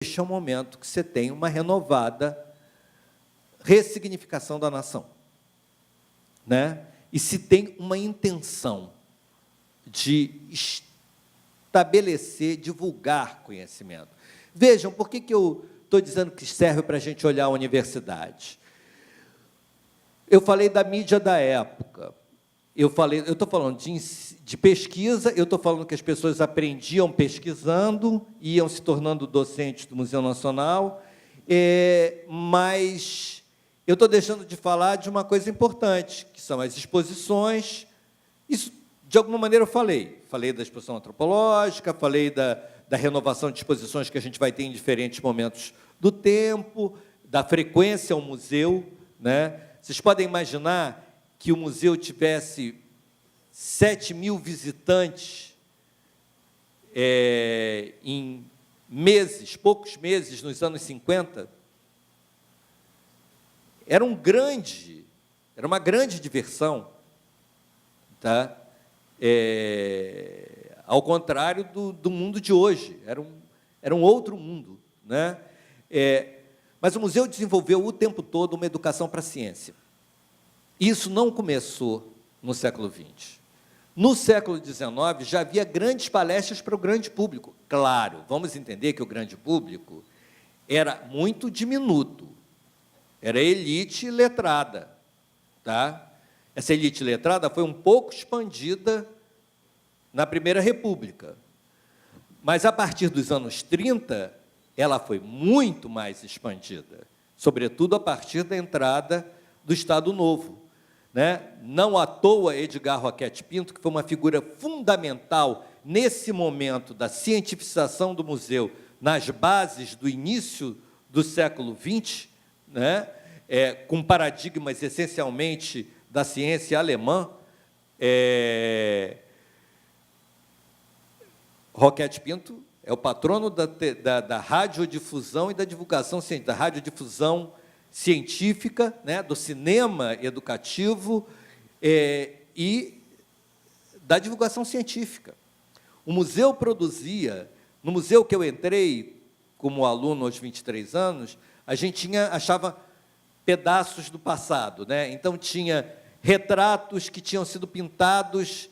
este é o momento que você tem uma renovada ressignificação da nação, né? E se tem uma intenção de estabelecer, divulgar conhecimento. Vejam, por que eu estou dizendo que serve para a gente olhar a universidade? Eu falei da mídia da época, eu estou falando de pesquisa, eu estou falando que as pessoas aprendiam pesquisando, iam se tornando docentes do Museu Nacional, mas eu estou deixando de falar de uma coisa importante, que são as exposições. Isso, de alguma maneira, eu falei da exposição antropológica, falei da renovação de exposições que a gente vai ter em diferentes momentos do tempo, da frequência ao museu, né? Vocês podem imaginar que o museu tivesse 7.000 visitantes em meses, poucos meses, nos anos 50? Era uma grande diversão, tá? Ao contrário do mundo de hoje, era um outro mundo, né? Mas o museu desenvolveu o tempo todo uma educação para a ciência. Isso não começou no século XX. No século XIX, já havia grandes palestras para o grande público. Claro, vamos entender que o grande público era muito diminuto, era elite letrada, tá? Essa elite letrada foi um pouco expandida na Primeira República, mas, a partir dos anos 30, ela foi muito mais expandida, sobretudo a partir da entrada do Estado Novo, né? Não à toa, Edgar Roquette Pinto, que foi uma figura fundamental nesse momento da cientificação do museu, nas bases do início do século XX, né? Com paradigmas essencialmente da ciência alemã. Roquette Pinto é o patrono da radiodifusão e da divulgação científica, da radiodifusão científica, né, do cinema educativo e da divulgação científica. O museu produzia, no museu que eu entrei como aluno aos 23 anos, a gente achava pedaços do passado, né? Então, tinha retratos que tinham sido pintados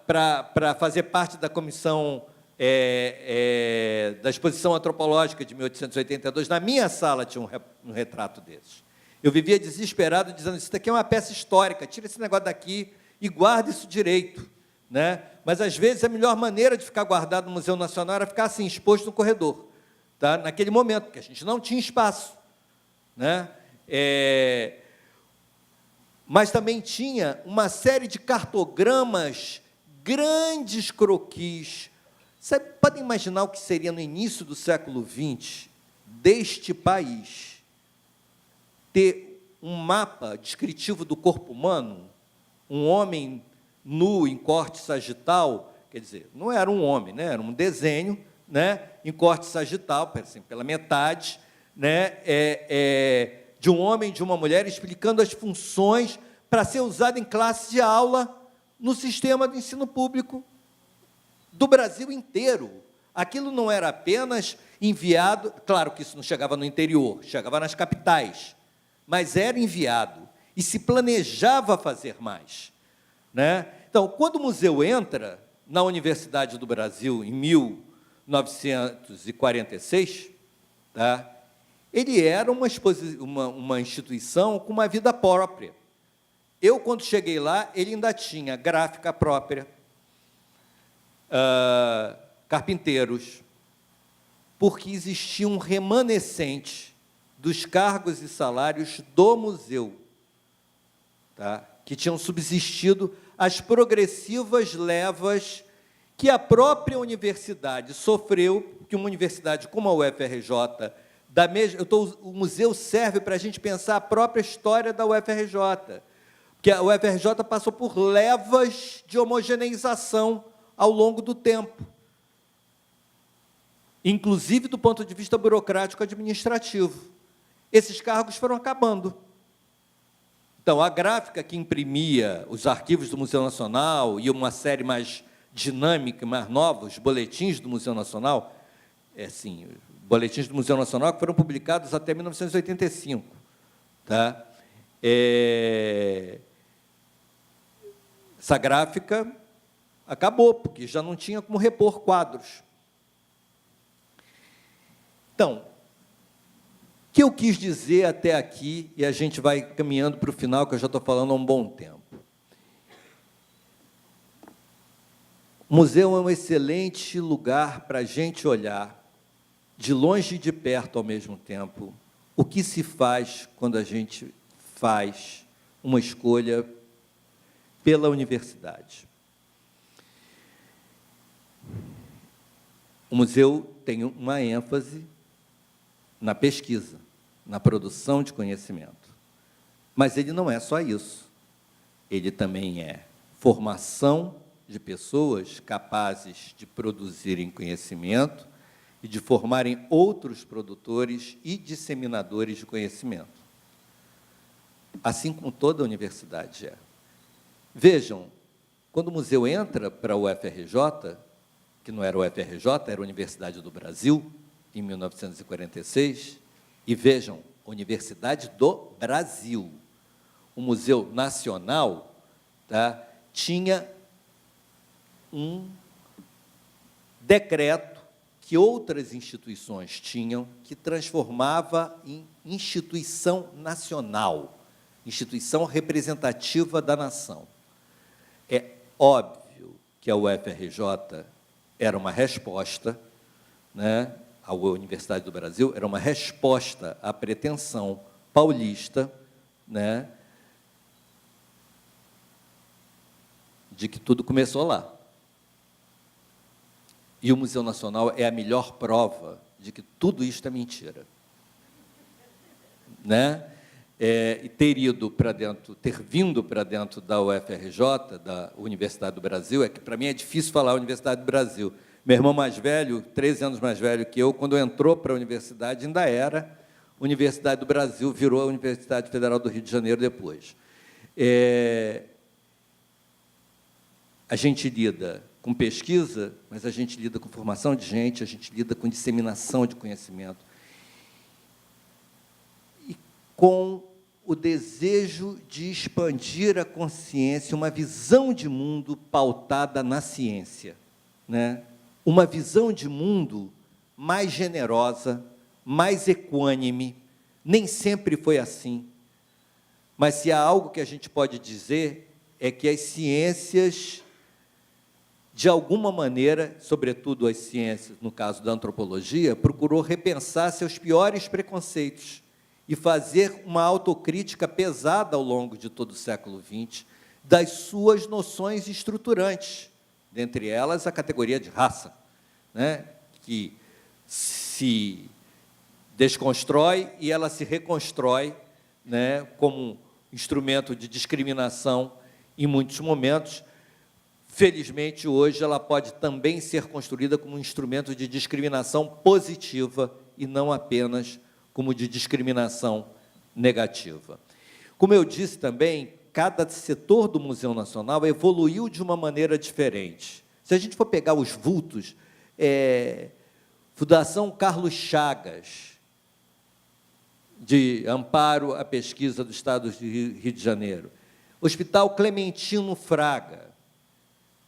para fazer parte da comissão da exposição antropológica de 1882, na minha sala tinha um retrato desses. Eu vivia desesperado, dizendo, isso daqui é uma peça histórica, tira esse negócio daqui e guarda isso direito, né? Mas, às vezes, a melhor maneira de ficar guardado no Museu Nacional era ficar assim, exposto no corredor, tá? Naquele momento, porque a gente não tinha espaço, né? Mas também tinha uma série de cartogramas, grandes croquis. Você pode imaginar o que seria no início do século XX, deste país, ter um mapa descritivo do corpo humano, um homem nu em corte sagital, quer dizer, não era um homem, né? Era um desenho, né? Em corte sagital, assim, pela metade, né? De um homem e de uma mulher, explicando as funções para ser usado em classe de aula no sistema do ensino público do Brasil inteiro. Aquilo não era apenas enviado, claro que isso não chegava no interior, chegava nas capitais, mas era enviado e se planejava fazer mais, né? Então, quando o museu entra na Universidade do Brasil, em 1946, tá? Ele era uma instituição com uma vida própria. Eu, quando cheguei lá, ele ainda tinha gráfica própria, carpinteiros, porque existia um remanescente dos cargos e salários do museu, tá? Que tinham subsistido as progressivas levas que a própria universidade sofreu, que uma universidade como a UFRJ, o museu serve para a gente pensar a própria história da UFRJ, porque a UFRJ passou por levas de homogeneização ao longo do tempo, inclusive do ponto de vista burocrático-administrativo. Esses cargos foram acabando. Então, a gráfica que imprimia os arquivos do Museu Nacional e uma série mais dinâmica, mais nova, os boletins do Museu Nacional, assim, boletins do Museu Nacional que foram publicados até 1985. Tá? Essa gráfica acabou, porque já não tinha como repor quadros. Então, o que eu quis dizer até aqui, e a gente vai caminhando para o final, que eu já estou falando há um bom tempo. O museu é um excelente lugar para a gente olhar, de longe e de perto ao mesmo tempo, o que se faz quando a gente faz uma escolha pela universidade. O museu tem uma ênfase na pesquisa, na produção de conhecimento. Mas ele não é só isso. Ele também é formação de pessoas capazes de produzirem conhecimento e de formarem outros produtores e disseminadores de conhecimento. Assim como toda a universidade é. Vejam, quando o museu entra para o UFRJ, que não era o UFRJ, era a Universidade do Brasil, em 1946, e vejam, Universidade do Brasil. O Museu Nacional, tá, tinha um decreto que outras instituições tinham, que transformava em instituição nacional, instituição representativa da nação. É óbvio que a UFRJ era uma resposta, né, a Universidade do Brasil era uma resposta à pretensão paulista, né, de que tudo começou lá. E o Museu Nacional é a melhor prova de que tudo isso é mentira. Né? E ter vindo para dentro da UFRJ, da Universidade do Brasil, que para mim é difícil falar Universidade do Brasil. Meu irmão mais velho, 13 anos mais velho que eu, quando entrou para a universidade, ainda era Universidade do Brasil, virou a Universidade Federal do Rio de Janeiro depois. A gente lida com pesquisa, mas a gente lida com formação de gente, a gente lida com disseminação de conhecimento. E com o desejo de expandir a consciência, uma visão de mundo pautada na ciência, né? Uma visão de mundo mais generosa, mais equânime. Nem sempre foi assim, mas se há algo que a gente pode dizer é que as ciências, de alguma maneira, sobretudo as ciências, no caso da antropologia, procurou repensar seus piores preconceitos e fazer uma autocrítica pesada ao longo de todo o século XX das suas noções estruturantes, dentre elas a categoria de raça, né, que se desconstrói e ela se reconstrói, né, como instrumento de discriminação em muitos momentos. Felizmente, hoje, ela pode também ser construída como um instrumento de discriminação positiva e não apenas como de discriminação negativa. Como eu disse também, cada setor do Museu Nacional evoluiu de uma maneira diferente. Se a gente for pegar os vultos, Fundação Carlos Chagas, de amparo à pesquisa do Estado do Rio de Janeiro, Hospital Clementino Fraga,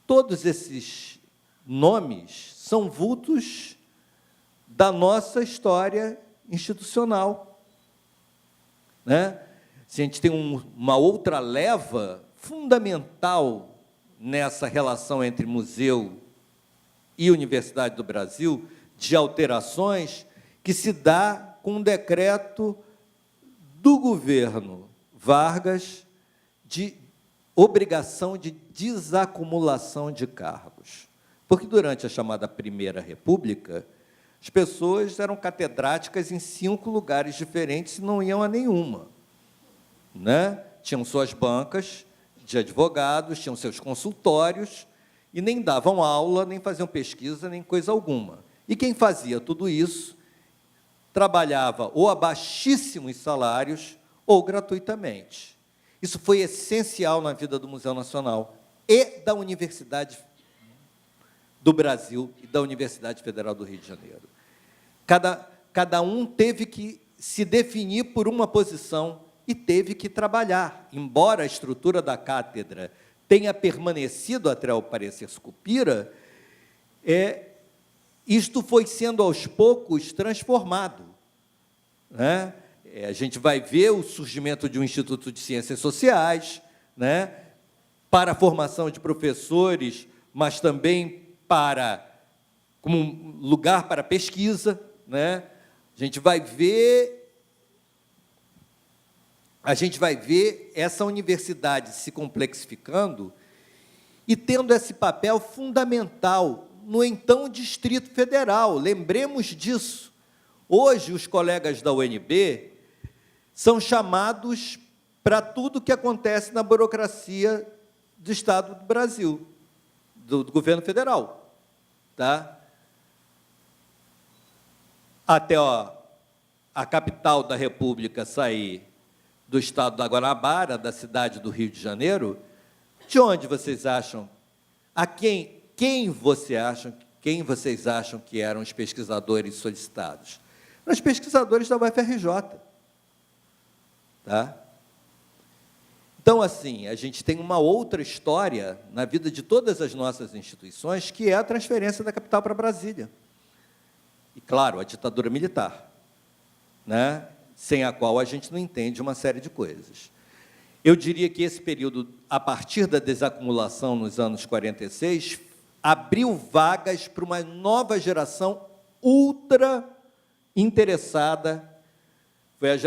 todos esses nomes são vultos da nossa história institucional, né? Se a gente tem uma outra leva fundamental nessa relação entre museu e Universidade do Brasil, de alterações, que se dá com um decreto do governo Vargas de obrigação de desacumulação de cargos. Porque, durante a chamada Primeira República, as pessoas eram catedráticas em 5 lugares diferentes e não iam a nenhuma. Né? Tinham suas bancas de advogados, tinham seus consultórios, e nem davam aula, nem faziam pesquisa, nem coisa alguma. E quem fazia tudo isso trabalhava ou a baixíssimos salários ou gratuitamente. Isso foi essencial na vida do Museu Nacional e da Universidade do Brasil e da Universidade Federal do Rio de Janeiro. Cada um teve que se definir por uma posição e teve que trabalhar. Embora a estrutura da cátedra tenha permanecido até o parecer Sucupira, isto foi sendo, aos poucos, transformado, né? A gente vai ver o surgimento de um Instituto de Ciências Sociais, né, para a formação de professores, mas também como um lugar para pesquisa, né? A gente vai ver essa universidade se complexificando e tendo esse papel fundamental no então Distrito Federal. Lembremos disso. Hoje, os colegas da UNB são chamados para tudo que acontece na burocracia do Estado do Brasil, do governo federal, tá? Até a capital da República sair do estado da Guanabara, da cidade do Rio de Janeiro, de onde vocês acham, quem vocês acham que eram os pesquisadores solicitados? Eram os pesquisadores da UFRJ. Tá? Então, assim, a gente tem uma outra história na vida de todas as nossas instituições, que é a transferência da capital para Brasília. E, claro, a ditadura militar, né? Sem a qual a gente não entende uma série de coisas. Eu diria que esse período, a partir da desacumulação nos anos 46, abriu vagas para uma nova geração ultra interessada. Foi a